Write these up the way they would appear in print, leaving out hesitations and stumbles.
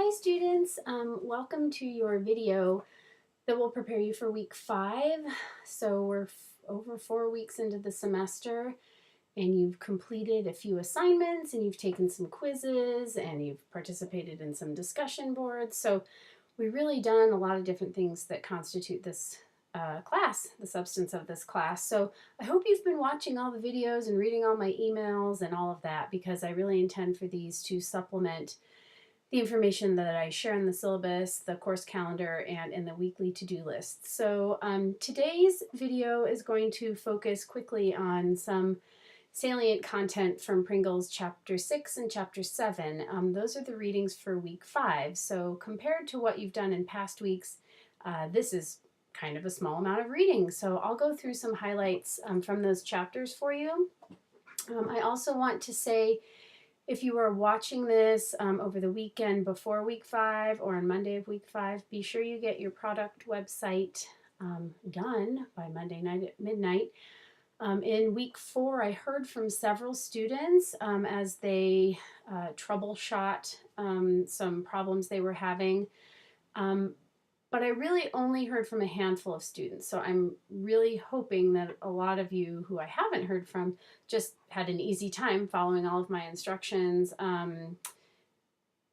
Hi students, welcome to your video that will prepare you for week 5. So we're over 4 weeks into the semester and you've completed a few assignments and you've taken some quizzes and you've participated in some discussion boards. So we've really done a lot of different things that constitute this class, the substance of this class. So I hope you've been watching all the videos and reading all my emails and all of that, because I really intend for these to supplement the information that I share in the syllabus, the course calendar, and in the weekly to-do list. So today's video is going to focus quickly on some salient content from Pringle's Chapter 6 and Chapter 7. Those are the readings for week 5. So compared to what you've done in past weeks, this is kind of a small amount of reading. So I'll go through some highlights from those chapters for you. I also want to say, if you are watching this over the weekend before week 5 or on Monday of week 5, be sure you get your product website done by Monday night at midnight. In week 4, I heard from several students as they troubleshot some problems they were having. But I really only heard from a handful of students, so I'm really hoping that a lot of you who I haven't heard from just had an easy time following all of my instructions, and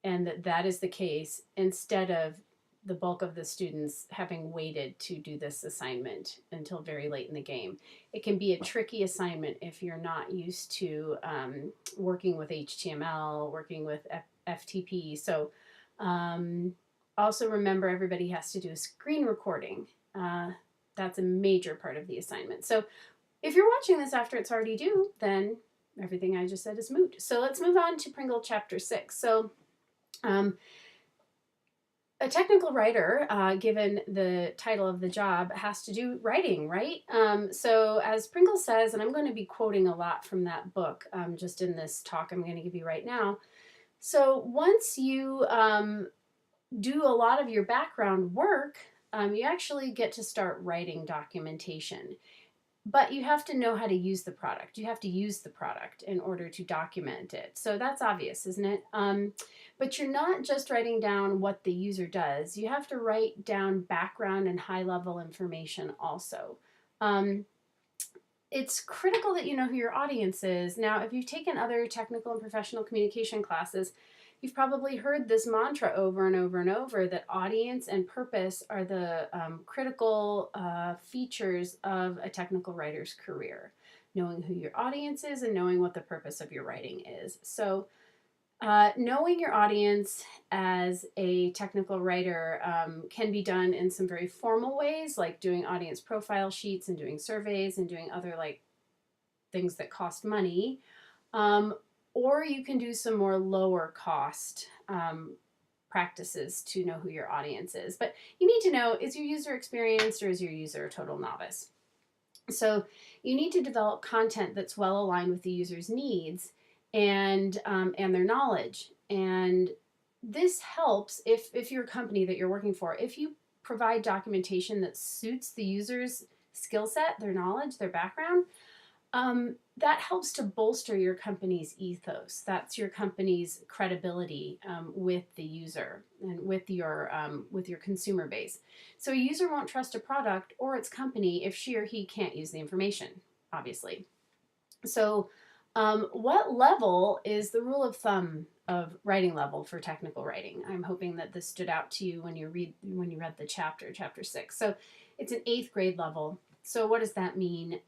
that is the case, instead of the bulk of the students having waited to do this assignment until very late in the game. It can be a tricky assignment if you're not used to working with HTML, working with FTP. So also remember, everybody has to do a screen recording. That's a major part of the assignment. So if you're watching this after it's already due, then everything I just said is moot. So let's move on to Pringle Chapter 6. So a technical writer, given the title of the job, has to do writing, right? So as Pringle says, and I'm going to be quoting a lot from that book just in this talk I'm going to give you right now. So once you do a lot of your background work, you actually get to start writing documentation. But you have to know how to use the product. You have to use the product in order to document it. So that's obvious, isn't it? But you're not just writing down what the user does. You have to write down background and high-level information also. It's critical that you know who your audience is. Now, if you've taken other technical and professional communication classes, you've probably heard this mantra over and over and over, that audience and purpose are the critical features of a technical writer's career. Knowing who your audience is and knowing what the purpose of your writing is. So knowing your audience as a technical writer can be done in some very formal ways, like doing audience profile sheets and doing surveys and doing other things that cost money. Or you can do some more lower cost practices to know who your audience is. But you need to know, is your user experienced or is your user a total novice? So you need to develop content that's well aligned with the user's needs and their knowledge. And this helps if you're a company that you're working for, if you provide documentation that suits the user's skill set, their knowledge, their background, that helps to bolster your company's ethos. That's your company's credibility with the user and with your consumer base. So a user won't trust a product or its company if she or he can't use the information, obviously. So what level is the rule of thumb of writing level for technical writing? I'm hoping that this stood out to you when you read the chapter 6. So it's an 8th grade level. So what does that mean?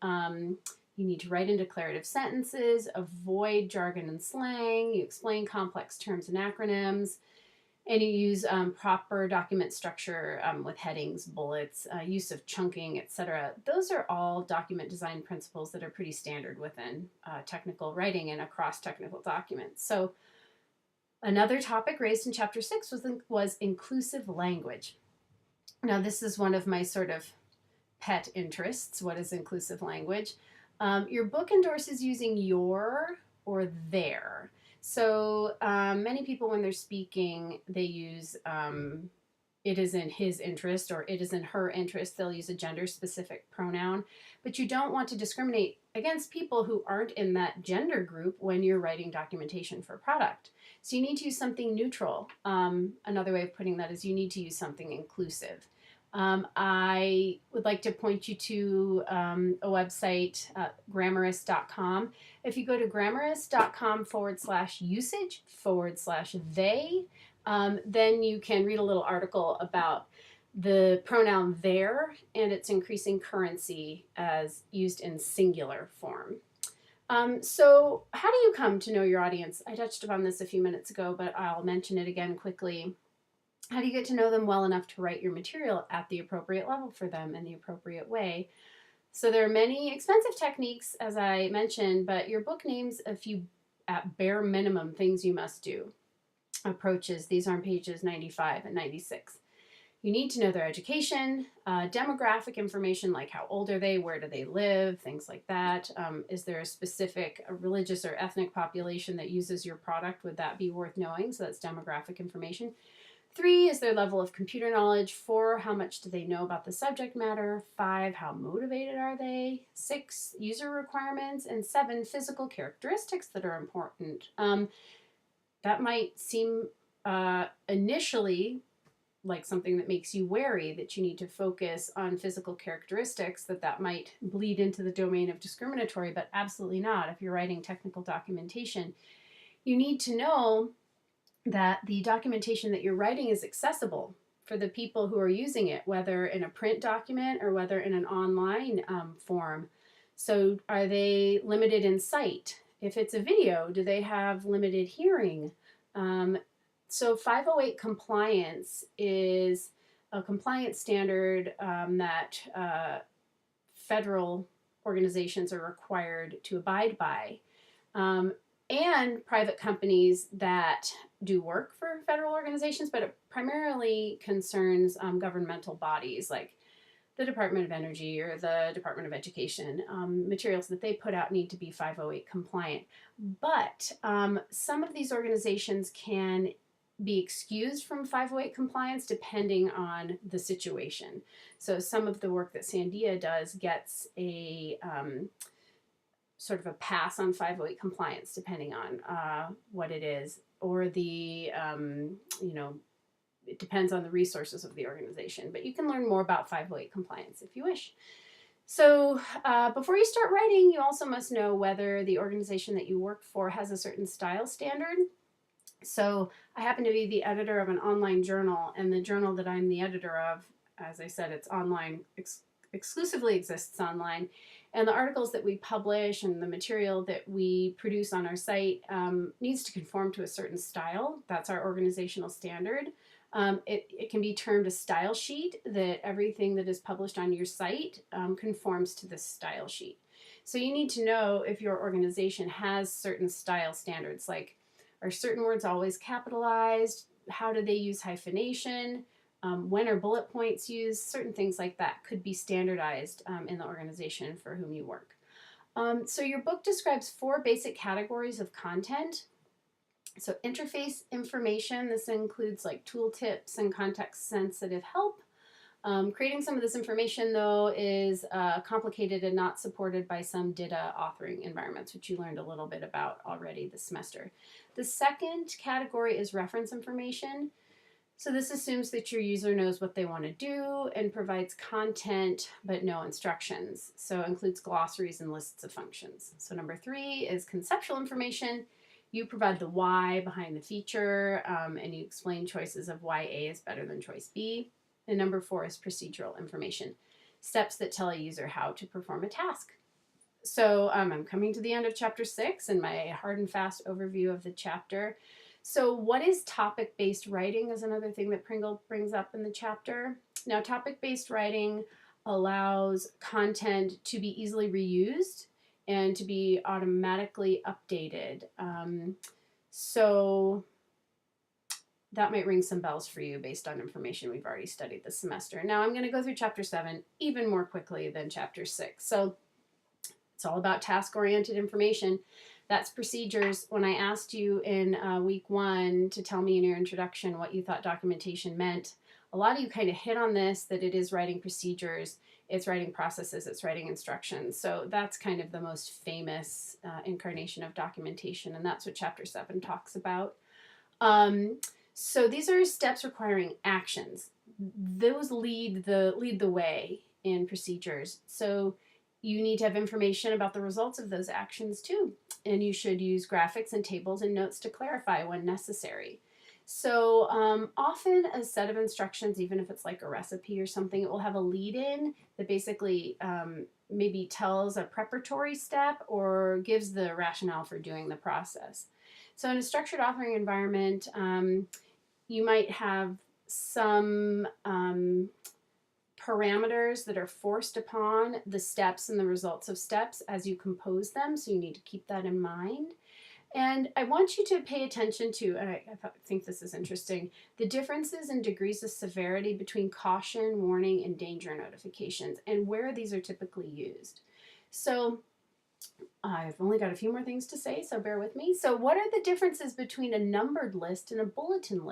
You need to write in declarative sentences, avoid jargon and slang, you explain complex terms and acronyms, and you use proper document structure with headings, bullets, use of chunking, etc. Those are all document design principles that are pretty standard within technical writing and across technical documents. So another topic raised in Chapter 6 was inclusive language. Now this is one of my sort of pet interests. What is inclusive language? Your book endorses using your or their. So many people, when they're speaking, they use it is in his interest or it is in her interest. They'll use a gender-specific pronoun, but you don't want to discriminate against people who aren't in that gender group when you're writing documentation for a product. So you need to use something neutral. Another way of putting that is you need to use something inclusive. I would like to point you to a website, grammarist.com. If you go to grammarist.com/usage/they, then you can read a little article about the pronoun their and its increasing currency as used in singular form. So how do you come to know your audience? I touched upon this a few minutes ago, but I'll mention it again quickly. How do you get to know them well enough to write your material at the appropriate level for them in the appropriate way? So there are many expensive techniques, as I mentioned, but your book names a few at bare minimum things you must do. Approaches, these are on pages 95 and 96. You need to know their education, demographic information like how old are they, where do they live, things like that. Is there a specific religious or ethnic population that uses your product? Would that be worth knowing? So that's demographic information. 3 is their level of computer knowledge. 4, how much do they know about the subject matter? 5, how motivated are they? 6, user requirements. And 7, physical characteristics that are important. That might seem initially like something that makes you wary, that you need to focus on physical characteristics, that might bleed into the domain of discriminatory, but absolutely not. If you're writing technical documentation, you need to know that the documentation that you're writing is accessible for the people who are using it, whether in a print document or whether in an online form. So are they limited in sight? If it's a video, do they have limited hearing? So 508 compliance is a compliance standard that federal organizations are required to abide by. And private companies that do work for federal organizations, but it primarily concerns governmental bodies like the Department of Energy or the Department of Education. Materials that they put out need to be 508 compliant. But some of these organizations can be excused from 508 compliance depending on the situation. So some of the work that Sandia does gets a sort of a pass on 508 compliance depending on what it is, or the, it depends on the resources of the organization. But you can learn more about 508 compliance if you wish. So before you start writing, you also must know whether the organization that you work for has a certain style standard. So I happen to be the editor of an online journal, and the journal that I'm the editor of, as I said, it's online, exclusively exists online. And the articles that we publish and the material that we produce on our site needs to conform to a certain style. That's our organizational standard. It can be termed a style sheet, that everything that is published on your site conforms to this style sheet. So you need to know if your organization has certain style standards, like are certain words always capitalized? How do they use hyphenation? When are bullet points used? Certain things like that could be standardized in the organization for whom you work. So your book describes 4 basic categories of content. So interface information, this includes like tooltips and context-sensitive help. Creating some of this information, though, is complicated and not supported by some DITA authoring environments, which you learned a little bit about already this semester. The second category is reference information. So this assumes that your user knows what they want to do and provides content but no instructions. So it includes glossaries and lists of functions. So number 3 is conceptual information. You provide the why behind the feature, and you explain choices of why A is better than choice B. And number 4 is procedural information, steps that tell a user how to perform a task. So I'm coming to the end of chapter 6 and my hard and fast overview of the chapter. So what is topic-based writing is another thing that Pringle brings up in the chapter. Now, topic-based writing allows content to be easily reused and to be automatically updated. So that might ring some bells for you based on information we've already studied this semester. Now I'm going to go through chapter 7 even more quickly than chapter 6. So it's all about task-oriented information. That's procedures. When I asked you in week 1 to tell me in your introduction what you thought documentation meant, a lot of you kind of hit on this, that it is writing procedures. it's writing processes, it's writing instructions. So that's kind of the most famous incarnation of documentation, and that's what Chapter 7 talks about. So these are steps requiring actions. Those lead the way in procedures. So you need to have information about the results of those actions too. And you should use graphics and tables and notes to clarify when necessary. So often a set of instructions, even if it's like a recipe or something, it will have a lead-in that basically maybe tells a preparatory step or gives the rationale for doing the process. So in a structured authoring environment, you might have some parameters that are forced upon the steps and the results of steps as you compose them, so you need to keep that in mind. And I want you to pay attention to, and I think this is interesting, the differences in degrees of severity between caution, warning, and danger notifications, and where these are typically used. So I've only got a few more things to say, so bear with me. So what are the differences between a numbered list and a bulleted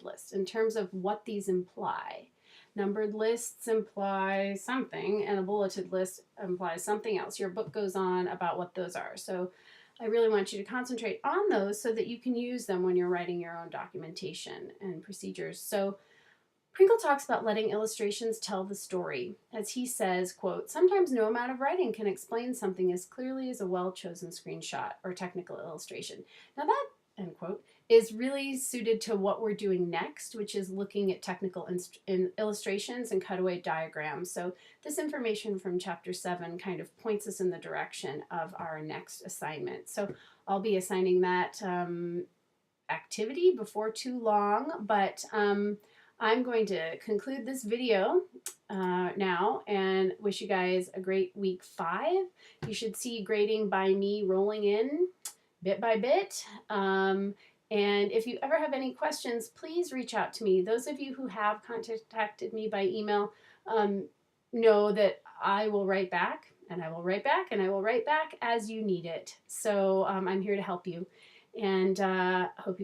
list in terms of what these imply? Numbered lists imply something, and a bulleted list implies something else. Your book goes on about what those are. So I really want you to concentrate on those so that you can use them when you're writing your own documentation and procedures. So Pringle talks about letting illustrations tell the story. As he says, quote, sometimes no amount of writing can explain something as clearly as a well-chosen screenshot or technical illustration. Now that, end quote, is really suited to what we're doing next, which is looking at technical illustrations and cutaway diagrams. So this information from Chapter 7 kind of points us in the direction of our next assignment. So I'll be assigning that activity before too long, but I'm going to conclude this video now and wish you guys a great week 5. You should see grading by me rolling in bit by bit. And if you ever have any questions, please reach out to me. Those of you who have contacted me by email know that I will write back, and I will write back, and I will write back as you need it. So I'm here to help you, and hope you guys